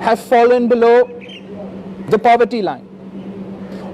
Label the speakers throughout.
Speaker 1: have fallen below the poverty line,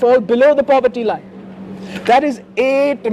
Speaker 1: fall below the poverty line. That is 8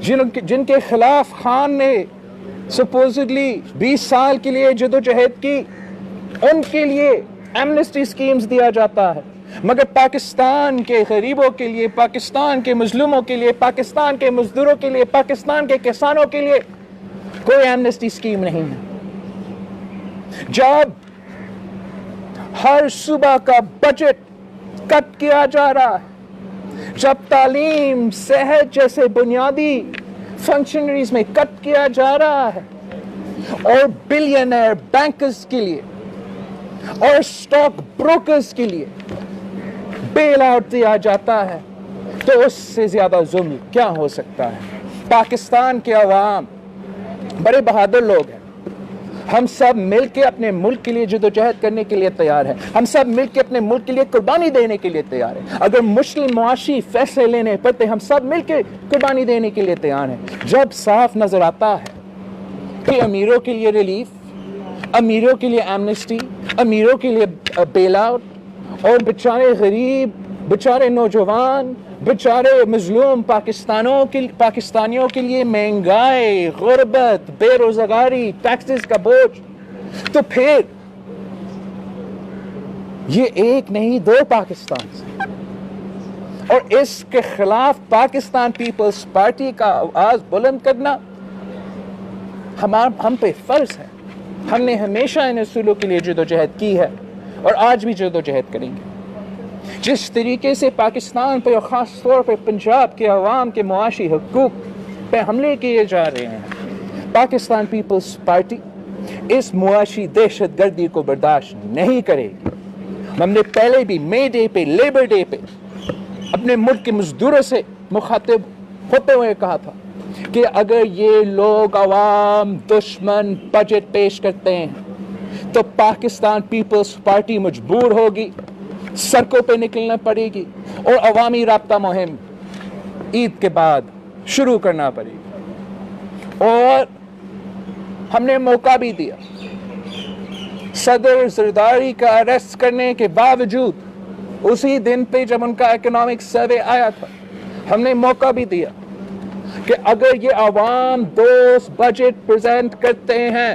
Speaker 1: جن کے خلاف خان نے supposedly 20 سال کے لیے جدوجہد کی، ان کے لیے ایمنسٹی اسکیمز دیا جاتا ہے، مگر پاکستان کے غریبوں کے لیے، پاکستان کے مظلوموں کے لیے، پاکستان کے مزدوروں کے لیے، پاکستان کے کسانوں کے لیے کوئی ایمنسٹی اسکیم نہیں ہے۔ جب ہر صوبہ کا بجٹ کٹ کیا جا رہا ہے، جب تعلیم، صحت جیسے بنیادی فنکشنریز میں کٹ کیا جا رہا ہے، اور بلینئر بینکرز کے لیے اور اسٹاک بروکرز کے لیے بیل آؤٹ دیا جاتا ہے، تو اس سے زیادہ ظلم کیا ہو سکتا ہے؟ پاکستان کے عوام بڑے بہادر لوگ ہیں، ہم سب مل کے اپنے ملک کے لیے جدوجہد کرنے کے لیے تیار ہیں، ہم سب مل کے اپنے ملک کے لیے قربانی دینے کے لیے تیار ہیں۔ اگر مشکل معاشی فیصلے لینے پڑتے، ہم سب مل کے قربانی دینے کے لیے تیار ہیں۔ جب صاف نظر آتا ہے کہ امیروں کے لیے ریلیف، امیروں کے لیے ایمنسٹی، امیروں کے لیے بیل آؤٹ، اور بیچارے غریب، بیچارے نوجوان، بیچارے مظلوم پاکستانیوں کے لیے مہنگائی، غربت، بے روزگاری، ٹیکسز کا بوجھ، تو پھر یہ ایک نہیں 2 پاکستان سے، اور اس کے خلاف پاکستان پیپلز پارٹی کا آواز بلند کرنا ہم پہ فرض ہے۔ ہم نے ہمیشہ ان اصولوں کے لیے جدوجہد کی ہے اور آج بھی جدوجہد کریں گے۔ جس طریقے سے پاکستان پہ اور خاص طور پہ پنجاب کے عوام کے معاشی حقوق پہ حملے کیے جا رہے ہیں، پاکستان پیپلز پارٹی اس معاشی دہشت گردی کو برداشت نہیں کرے گی۔ ہم نے پہلے بھی مے ڈے پہ، لیبر ڈے پہ اپنے ملک کے مزدوروں سے مخاطب ہوتے ہوئے کہا تھا کہ اگر یہ لوگ عوام دشمن بجٹ پیش کرتے ہیں تو پاکستان پیپلز پارٹی مجبور ہوگی، سڑکوں پہ نکلنا پڑے گی، اور عوامی رابطہ مہم عید کے بعد شروع کرنا پڑے گی۔ اور ہم نے موقع بھی دیا، صدر زرداری کا اریسٹ کرنے کے باوجود اسی دن پہ جب ان کا اکنامک سروے آیا تھا، ہم نے موقع بھی دیا کہ اگر یہ عوام دوست بجٹ پریزنٹ کرتے ہیں،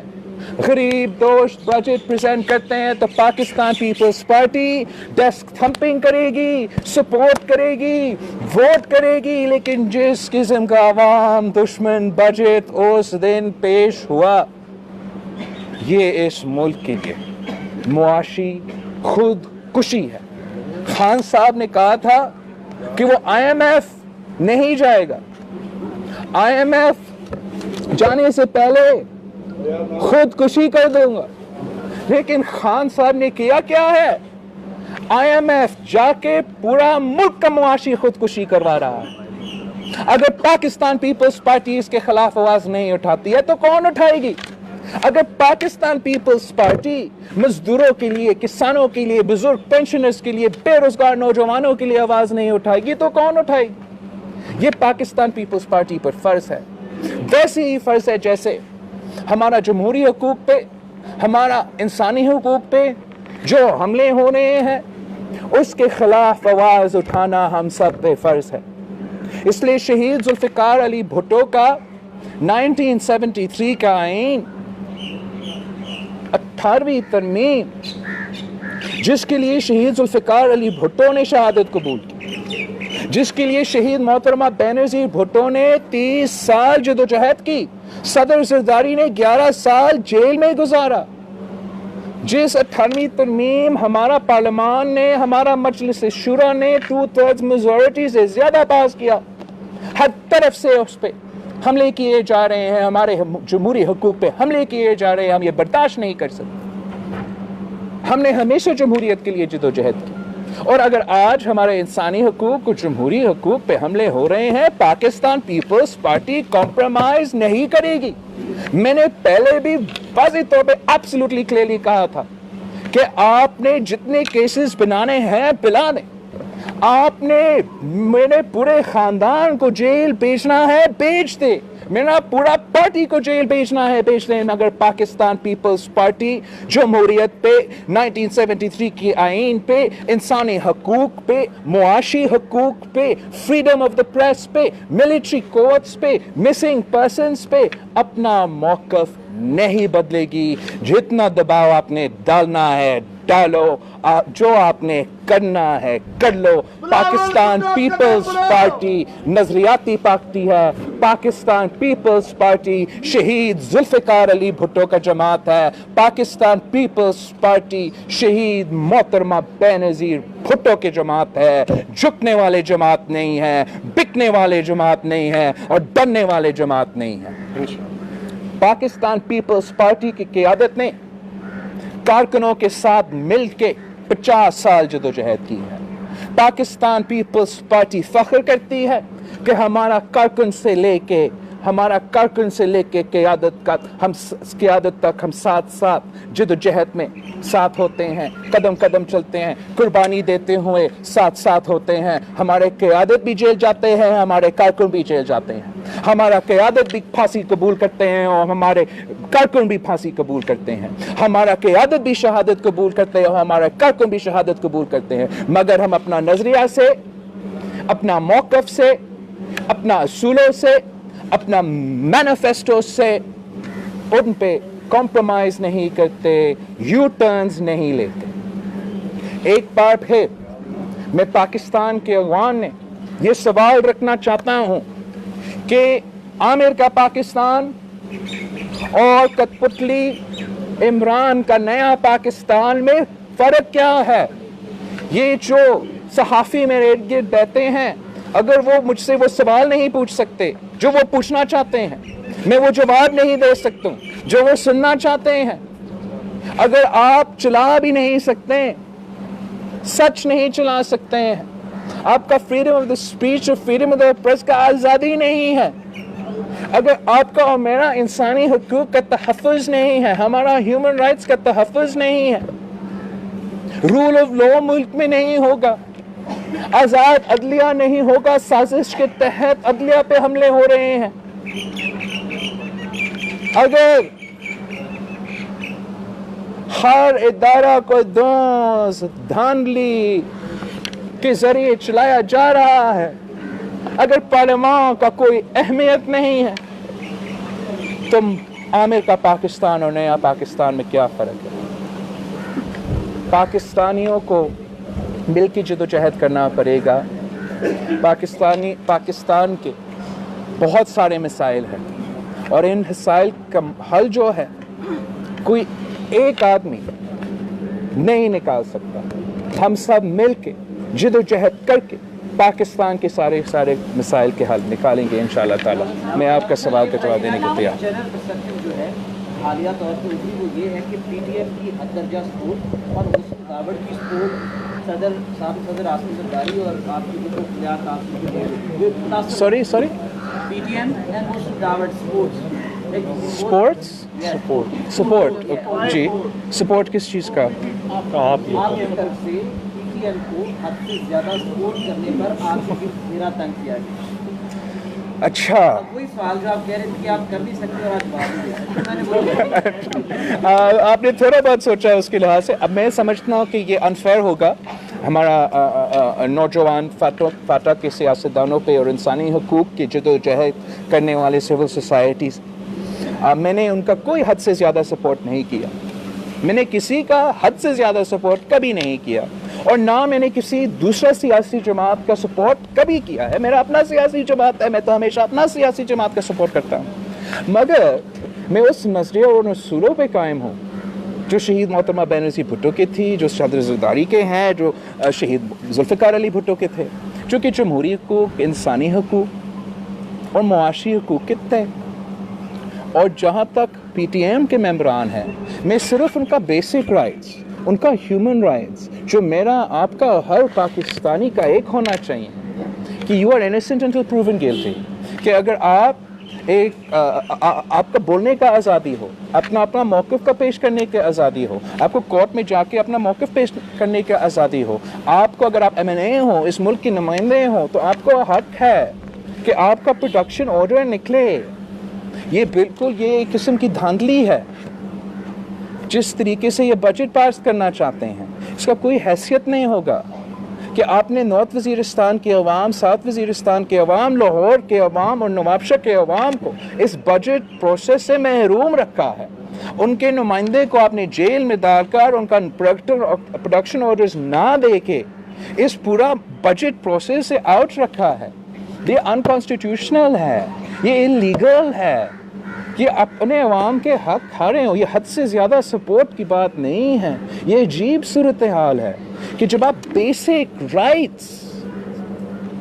Speaker 1: غریب دوست بجٹ پریزنٹ کرتے ہیں، تو Pakistan People's Party desk thumping کرے گی، سپورٹ کرے گی، ووٹ کرے گی، لیکن جس قسم کا عوام دشمن بجٹ اس دن پیش ہوا، یہ اس ملک کے لیے معاشی خود کشی ہے۔ خان صاحب نے کہا تھا کہ وہ IMF نہیں جائے گا، IMF جانے سے پہلے خودکشی کر دوں گا، لیکن خان صاحب نے کیا کیا ہے؟ IMF جا کے پورا ملک کا معاشی خودکشی کروا رہا ہے۔ اگر پاکستان پیپلز پارٹی اس کے خلاف آواز نہیں اٹھاتی ہے تو کون اٹھائے گی؟ اگر پاکستان پیپلز پارٹی مزدوروں کے لیے، کسانوں کے لیے، بزرگ پینشنرز کے لیے، بے روزگار نوجوانوں کے لیے آواز نہیں اٹھائے گی تو کون اٹھائے گی؟ یہ پاکستان پیپلز پارٹی پر فرض ہے، ویسے ہی فرض ہے جیسے ہمارا جمہوری حقوق پہ، ہمارا انسانی حقوق پہ جو حملے ہو رہے ہیں اس کے خلاف آواز اٹھانا ہم سب پہ فرض ہے۔ اس لیے شہید ذوالفقار علی بھٹو کا 1973 کا آئین، 18ویں ترمیم، جس کے لیے شہید ذوالفقار علی بھٹو نے شہادت قبول کی، جس کے لیے شہید محترمہ بینظیر بھٹو نے 30 سال جدوجہد کی، صدر زرداری نے 11 سال جیل میں گزارا، جس 18ویں ترمیم ہمارا پارلیمان نے، ہمارا مجلس شورا نے 2/3 میجورٹی سے زیادہ پاس کیا، ہر طرف سے اس پہ حملے کیے جا رہے ہیں، ہمارے جمہوری حقوق پہ حملے کیے جا رہے ہیں، ہم یہ برداشت نہیں کر سکتے۔ ہم نے ہمیشہ جمہوریت کے لیے جدوجہد کی، اور اگر آج ہمارے انسانی حقوق اور جمہوری حقوق پہ حملے ہو رہے ہیں، پاکستان پیپلز پارٹی کمپرومائز نہیں کرے گی۔ میں نے پہلے بھی واضح طور پہ ایبسولوٹلی کلیئرلی کہا تھا کہ آپ نے جتنے کیسز بنانے ہیں بلا دیں، آپ نے میرے پورے خاندان کو جیل بھیجنا ہے، بھیج دے، میرا پورا پارٹی کو جیل بھیجنا ہے، بھیج دیں، مگر پاکستان پیپلز پارٹی جمہوریت پہ، 1973 کی آئین پہ، انسانی حقوق پہ، معاشی حقوق پہ، فریڈم آف دا پریس پہ، ملٹری کورٹس پہ، مسنگ پرسنز پہ اپنا موقف نہیں بدلے گی۔ جتنا دباؤ آپ نے ڈالنا ہے ڈالو، جو آپ نے کرنا ہے کر لو۔ پاکستان پیپلز پارٹی نظریاتی پارٹی ہے، پاکستان پیپلز پارٹی شہید ذوالفقار علی بھٹو کا جماعت ہے، پاکستان پیپلز پارٹی شہید محترمہ بینظیر بھٹو کی جماعت ہے، جھکنے والے جماعت نہیں ہے، بکنے والے جماعت نہیں ہے، اور ڈرنے والے جماعت نہیں ہے۔ پاکستان پیپلز پارٹی کی قیادت نے کارکنوں کے ساتھ مل کے 50 سال جدوجہد کی ہے۔ پاکستان پیپلز پارٹی فخر کرتی ہے کہ ہمارا کارکن سے لے کے قیادت تک ہم ساتھ جدوجہد میں ساتھ ہوتے ہیں، قدم قدم چلتے ہیں، قربانی دیتے ہوئے ساتھ ہوتے ہیں۔ ہمارے قیادت بھی جیل جاتے ہیں، ہمارے کارکن بھی جیل جاتے ہیں، ہمارا قیادت بھی پھانسی قبول کرتے ہیں اور ہمارے کارکن بھی پھانسی قبول کرتے ہیں، ہمارا قیادت بھی شہادت قبول کرتے ہیں اور ہمارے کارکن بھی شہادت قبول کرتے ہیں، مگر ہم اپنا نظریہ سے، اپنا موقف سے، اپنا اصولوں سے، اپنا مینیفیسٹو سے ان پہ کمپرومائز نہیں کرتے، یو ٹرنز نہیں لیتے۔ ایک بار پھر میں پاکستان کے عوام نے یہ سوال رکھنا چاہتا ہوں کہ عامر کا پاکستان اور کٹھ پتلی عمران کا نیا پاکستان میں فرق کیا ہے؟ یہ جو صحافی میرے ارد گرد بیٹھے ہیں، اگر وہ مجھ سے وہ سوال نہیں پوچھ سکتے جو وہ پوچھنا چاہتے ہیں، میں وہ جواب نہیں دے سکتا ہوں جو وہ سننا چاہتے ہیں، اگر آپ چلا بھی نہیں سکتے، سچ نہیں چلا سکتے ہیں، آپ کا فریڈم آف دا اسپیچ اور فریڈم آف دا پریس کا آزادی نہیں ہے، اگر آپ کا اور میرا انسانی حقوق کا تحفظ نہیں ہے، ہمارا ہیومن رائٹس کا تحفظ نہیں ہے، رول آف لا ملک میں نہیں ہوگا، آزاد عدلیہ نہیں ہوگا، سازش کے تحت عدلیہ پہ حملے ہو رہے ہیں، اگر ہر ادارہ کو دھاندلی کے ذریعے چلایا جا رہا ہے، اگر پارلیمان کا کوئی اہمیت نہیں ہے، تو عامر کا پاکستان اور نیا پاکستان میں کیا فرق ہے؟ پاکستانیوں کو مل کے جدوجہد کرنا پڑے گا۔ پاکستان کے بہت سارے مسائل ہیں اور ان مسائل کا حل جو ہے کوئی ایک آدمی نہیں نکال سکتا، ہم سب مل کے جدوجہد کر کے پاکستان کے سارے مسائل کے حل نکالیں گے انشاءاللہ تعالی۔ میں آپ کا سوال کا جواب دینے کو تیار۔
Speaker 2: جنرل پرسپشن جو ہے حالیہ طور پہ ابھی وہ یہ ہے کہ پی ٹی ایم کی حد درجہ سپورٹ اور حسن داوڑ کی سپورٹ سابق صدر عاصم زرداری اور آپ کی جو خلیات آپ کی
Speaker 1: sorry
Speaker 2: P T M and Hassan Dawar
Speaker 1: support جی، سپورٹ کس چیز کا؟
Speaker 2: آپ کی طرف سے پی ٹی ایم کو حد سے زیادہ سپورٹ کرنے پر آپ کو میرا تنگ کیا گیا۔
Speaker 1: اچھا،
Speaker 2: وہی سوال جو آپ کہہ رہے تھے کہ آپ کر نہیں سکتے اور آج بات
Speaker 1: آپ نے تھوڑا بہت سوچا اس کے لحاظ سے۔ اب میں سمجھتا ہوں کہ یہ انفیئر ہوگا ہمارا نوجوان فاٹا کے سیاستدانوں پہ اور انسانی حقوق کی جدوجہد کرنے والے سول سوسائٹیز۔ میں نے ان کا کوئی حد سے زیادہ سپورٹ نہیں کیا، میں نے کسی کا حد سے زیادہ سپورٹ کبھی نہیں کیا، اور نہ میں نے کسی دوسرا سیاسی جماعت کا سپورٹ کبھی کیا ہے۔ میرا اپنا سیاسی جماعت ہے، میں تو ہمیشہ اپنا سیاسی جماعت کا سپورٹ کرتا ہوں، مگر میں اس نظریے اور اصولوں پہ قائم ہوں جو شہید محترمہ بینظیر بھٹو کی تھی، جو صدر زرداری کے ہیں، جو شہید ذوالفقار علی بھٹو کے تھے، جو کہ جمہوری حقوق، انسانی حقوق اور معاشی حقوق کے تھے۔ اور جہاں تک پی ٹی ایم کے ممبران ہیں، میں صرف ان کا بیسک رائٹس، ان کا ہیومن رائٹس، جو میرا آپ کا ہر پاکستانی کا ایک ہونا چاہیے کہ یو آر انیسنٹ انٹل پروون گلٹی، کہ اگر آپ ایک آپ کا بولنے کا آزادی ہو, اپنا موقف کا پیش کرنے کی آزادی ہو, آپ کو کورٹ میں جا کے اپنا موقف پیش کرنے کی آزادی ہو, آپ کو اگر آپ MNA ہوں, اس ملک کے نمائندے ہوں, تو آپ کو حق ہے کہ آپ کا پروڈکشن آرڈر نکلے. یہ بالکل یہ ایک قسم کی دھاندلی ہے. جس طریقے سے یہ بجٹ پاس کرنا چاہتے ہیں, اس کا کوئی حیثیت نہیں ہوگا کہ آپ نے نارتھ وزیرستان کے عوام, ساؤتھ وزیرستان کے عوام, لاہور کے عوام اور نوابشاہ کے عوام کو اس بجٹ پروسیس سے محروم رکھا ہے. ان کے نمائندے کو آپ نے جیل میں ڈال کر ان کا پروڈکشن آرڈرز نہ دے کے اس پورا بجٹ پروسیس سے آؤٹ رکھا ہے. یہ انکانسٹیٹیوشنل ہے, یہ انلیگل ہے. یہ اپنے عوام کے حق کھا رہے ہو. یہ حد سے زیادہ سپورٹ کی بات نہیں ہے. یہ عجیب صورتحال ہے کہ جب آپ basic rights,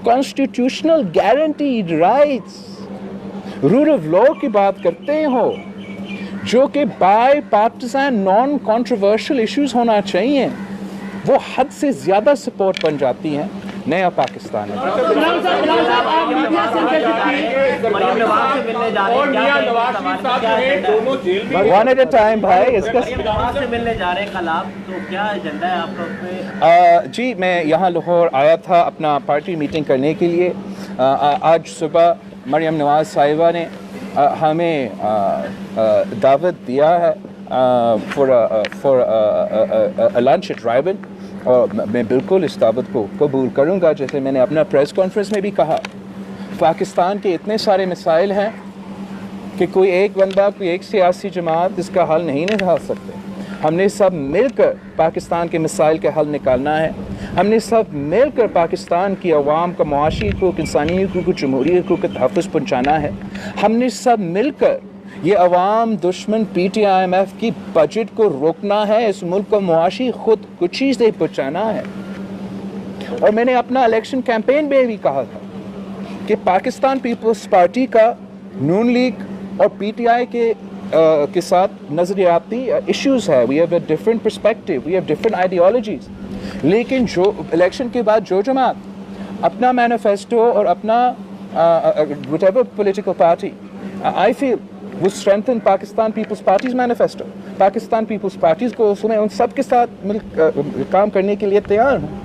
Speaker 1: constitutional guaranteed rights, rule of law کی بات کرتے ہو, جو کہ bipartisan non controversial issues ہونا چاہیے, وہ حد سے زیادہ سپورٹ بن جاتی ہیں. نیا پاکستان ہے. ون ایٹ اے ٹائم بھائی. اس کا جی میں یہاں لاہور آیا تھا اپنا پارٹی میٹنگ کرنے کے لیے. آج صبح مریم نواز صاحبہ نے ہمیں دعوت دیا ہے فور لنچ ایٹ رائبن, اور میں بالکل اس دعوت کو قبول کروں گا. جیسے میں نے اپنا پریس کانفرنس میں بھی کہا, پاکستان کے اتنے سارے مسائل ہیں کہ کوئی ایک بندہ, کوئی ایک سیاسی جماعت اس کا حل نہیں نکال سکتے. ہم نے سب مل کر پاکستان کے مسائل کا حل نکالنا ہے. ہم نے سب مل کر پاکستان کی عوام کا معاشی حقوق, انسانی حقوق, جمہوری حقوق کا تحفظ پہنچانا ہے. ہم نے سب مل کر یہ عوام دشمن PTIMF کی بجٹ کو روکنا ہے. اس ملک کو معاشی خود کشی سے بچانا ہے. اور میں نے اپنا الیکشن کیمپین میں بھی کہا تھا کہ پاکستان پیپلز پارٹی کا نون لیگ اور PTI کے ساتھ نظریاتی ایشوز ہے. We have a different perspective, we have different ideologies. لیکن جو الیکشن کے بعد جو جماعت اپنا مینیفیسٹو اور اپنا whatever political party, I feel would strengthen Pakistan People's Party's manifesto. Pakistan People's parties کو سنیں, ان سب کے ساتھ مل کام کرنے کے لیے تیار ہوں.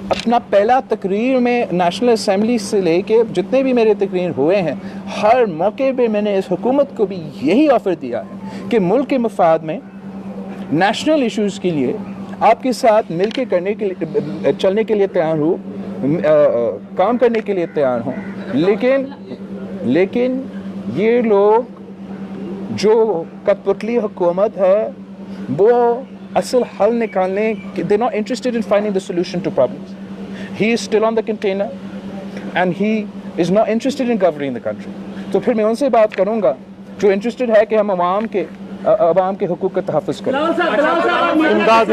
Speaker 1: اپنا پہلا تقریر میں نیشنل اسمبلی سے لے کے جتنے بھی میرے تقریر ہوئے ہیں, ہر موقع پہ میں نے اس حکومت کو بھی یہی آفر دیا ہے کہ ملک کے مفاد میں نیشنل ایشوز کے لیے آپ کے ساتھ مل کے کرنے کے لیے, چلنے کے لیے تیار ہوں, کام کرنے کے لیے تیار ہوں. لیکن یہ لوگ جو کٹپتلی حکومت ہے وہ اصل حل نکالنے, they're not interested in finding the solution to problems. He is still on the container and he is not interested in governing the country. تو پھر میں ان سے بات کروں گا جو انٹرسٹڈ ہے کہ ہم عوام کے حقوق کا تحفظ کریں. امداد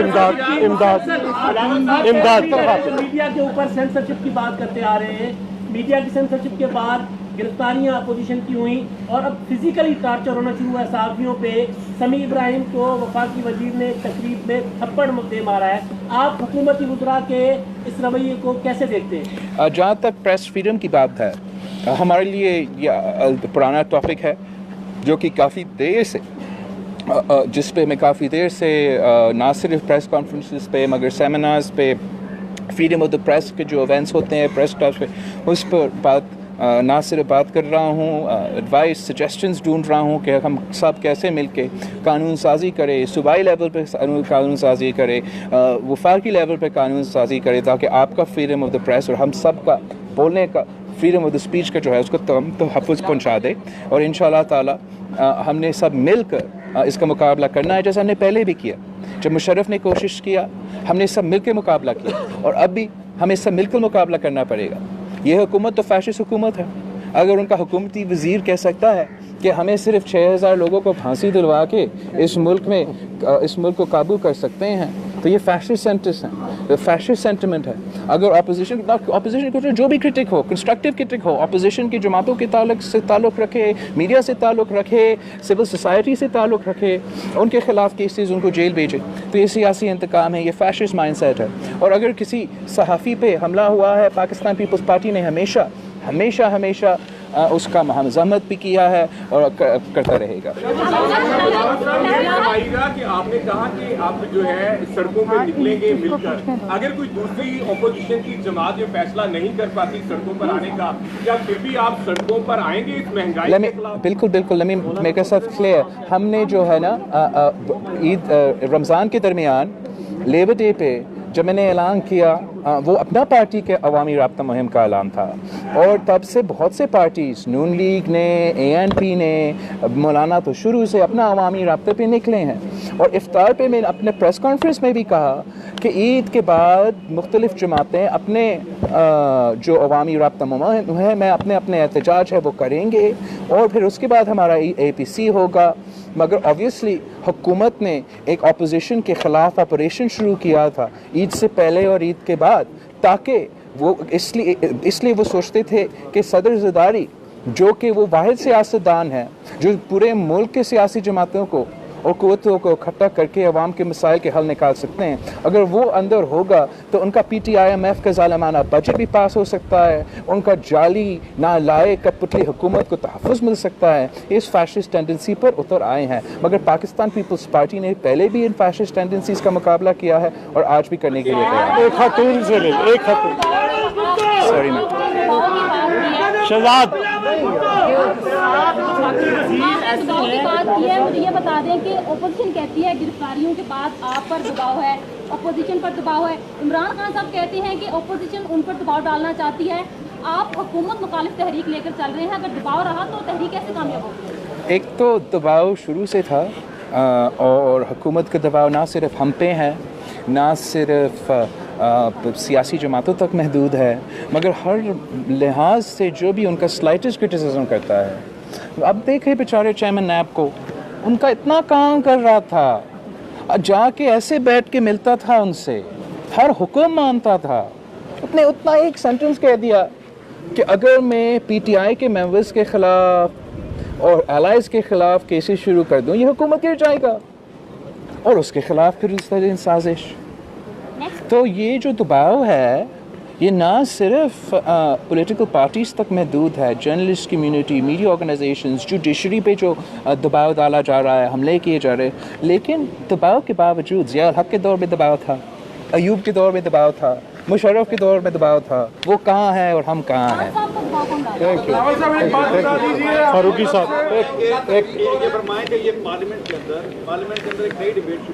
Speaker 3: میڈیا کے اوپر سینسرشپ کی بات کرتے آ رہے ہیں. میڈیا کی سینسرشپ کے بعد گرفتاریاں اپوزیشن کی ہوئیں اور اب فزیکلی ٹارچر ہونا شروع ہوا ہے صحافیوں پہ. سمیع ابراہیم کو وفاقی وزیر نے تقریب میں تھپڑ دے مارا ہے. آپ حکومتی وزراء کے اس رویے کو کیسے دیکھتے ہیں؟
Speaker 1: جہاں تک پریس فریڈم کی بات ہے, ہمارے لیے یہ پرانا ٹاپک ہے جو کہ کافی دیر سے, جس پہ میں کافی دیر سے نہ صرف پریس کانفرنسز پہ مگر سیمینارز پہ, فریڈم آف دا پریس کے جو ایونٹس ہوتے ہیں پریس ٹاپس پہ, اس پر بات نہ صرف بات کر رہا ہوں, ایڈوائس سجیشنز ڈھونڈ رہا ہوں کہ ہم سب کیسے مل کے قانون سازی کرے, صوبائی لیول پہ قانون سازی کرے, وفاقی لیول پہ قانون سازی کرے, تاکہ آپ کا فریڈم آف دا پریس اور ہم سب کا بولنے کا فریڈم آف دا اسپیچ کا جو ہے اس کو تحفظ پہنچا دے. اور ان شاء اللہ تعالیٰ ہم نے سب مل کر اس کا مقابلہ کرنا ہے, جیسا ہم نے پہلے بھی کیا. جب مشرف نے کوشش کیا ہم نے سب مل کے مقابلہ کیا, اور اب بھی ہمیں سب مل کر مقابلہ کرنا پڑے گا. یہ حکومت تو فیشسٹ حکومت ہے. اگر ان کا حکومتی وزیر کہہ سکتا ہے کہ ہمیں صرف 6000 لوگوں کو پھانسی دلوا کے اس ملک کو قابو کر سکتے ہیں, تو یہ فیشسٹ سینٹس ہیں, فیشسٹ سینٹیمنٹ ہے. اگر اپوزیشن کو جو بھی کرٹک ہو, کنسٹرکٹیو کرٹک ہو, اپوزیشن کی جماعتوں کے تعلق رکھے, میڈیا سے تعلق رکھے, سول سوسائٹی سے تعلق رکھے, ان کے خلاف کیسز ان کو جیل بھیجے, تو یہ سیاسی انتقام ہے, یہ فیشسٹ مائنڈ سیٹ ہے. اور اگر کسی صحافی پہ حملہ ہوا ہے, پاکستان پیپلز پارٹی نے ہمیشہ اس کا مزاحمت بھی کیا ہے اور کرتا رہے گا.
Speaker 4: کہ آپ نے کہا کہ آپ جو ہے سڑکوں پہ نکلیں گے مل کر, اگر کوئی دوسری اپوزیشن کی جماعت یہ فیصلہ نہیں کر پاتی سڑکوں پر آنے کا, کیا پھر بھی آپ سڑکوں پر آئیں گے اس مہنگائی کے خلاف؟
Speaker 1: بالکل میرے ساتھ کلیئر. ہم نے جو ہے نا عید رمضان کے درمیان لیبر ڈے پہ جب میں نے اعلان کیا, وہ اپنا پارٹی کے عوامی رابطہ مہم کا اعلان تھا, اور تب سے بہت سے پارٹیز, نون لیگ نے, ANP نے, مولانا تو شروع سے اپنا عوامی رابطے پہ نکلے ہیں. اور افطار پہ میں نے اپنے پریس کانفرنس میں بھی کہا کہ عید کے بعد مختلف جماعتیں اپنے جو عوامی رابطہ مہم ہے میں اپنے احتجاج ہے وہ کریں گے, اور پھر اس کے بعد ہمارا APC ہوگا. مگر آبویسلی حکومت نے ایک اپوزیشن کے خلاف آپریشن شروع کیا تھا عید سے پہلے اور عید کے بعد, تاکہ وہ اس لیے وہ سوچتے تھے کہ صدر زرداری جو کہ وہ واحد سیاستدان ہے جو پورے ملک کے سیاسی جماعتوں کو اور قوتوں کو اکٹھا کر کے عوام کے مسائل کے حل نکال سکتے ہیں, اگر وہ اندر ہوگا تو ان کا PTIMF کا ظالمانہ بجٹ بھی پاس ہو سکتا ہے, ان کا جعلی نالائق پتلی حکومت کو تحفظ مل سکتا ہے. اس فیشسٹ ٹینڈنسی پر اتر آئے ہیں, مگر پاکستان پیپلز پارٹی نے پہلے بھی ان فیشسٹ ٹینڈنسیز کا مقابلہ کیا ہے اور آج بھی کرنے کے لیے تیار ہے.
Speaker 5: ایک خاتون سے ایک خاتون
Speaker 1: سوری میم
Speaker 5: شہزاد
Speaker 6: مجھے یہ بتا دیں کہ اپوزیشن کہتی ہے گرفتاریوں کے بعد آپ پر دباؤ ہے, اپوزیشن پر دباؤ ہے. عمران خان صاحب کہتے ہیں کہ اپوزیشن ان پر دباؤ ڈالنا چاہتی ہے. آپ حکومت مخالف تحریک لے کر چل رہے ہیں, اگر دباؤ رہا تو تحریک کیسے کامیاب ہوگی؟
Speaker 1: ایک تو دباؤ شروع سے تھا, اور حکومت کا دباؤ نہ صرف ہم پہ ہے, نہ صرف سیاسی جماعتوں تک محدود ہے, مگر ہر لحاظ سے جو بھی ان کا سلائٹسٹ کرٹیسزم کرتا ہے. اب دیکھیں بیچارے چیئرمین نیب کو, ان کا اتنا کام کر رہا تھا, جا کے ایسے بیٹھ کے ملتا تھا ان سے, ہر حکم مانتا تھا, نے اتنا ایک سینٹنس کہہ دیا کہ اگر میں PTI کے ممبرز کے خلاف اور الائز کے خلاف کیسز شروع کر دوں یہ حکومت گر جائے گا, اور اس کے خلاف پھر اس طرح سازش. تو یہ جو دباؤ ہے یہ نہ صرف پولیٹیکل پارٹیز تک محدود ہے, journalist community, media organisations, judiciary پہ جو دباؤ ڈالا جا رہا ہے, حملے کیے جا رہے ہیں. لیکن دباؤ کے باوجود ضیاء الحق کے دور میں دباؤ تھا, ایوب کے دور میں دباؤ تھا, مشرف کے دور میں دباؤ تھا. وہ کہاں ہے اور ہم کہاں ہیں؟
Speaker 5: فاروقی صاحب
Speaker 4: یہ فرمائیں کہ یہ پارلیمنٹ کے اندر ایک نئی ڈیبیٹ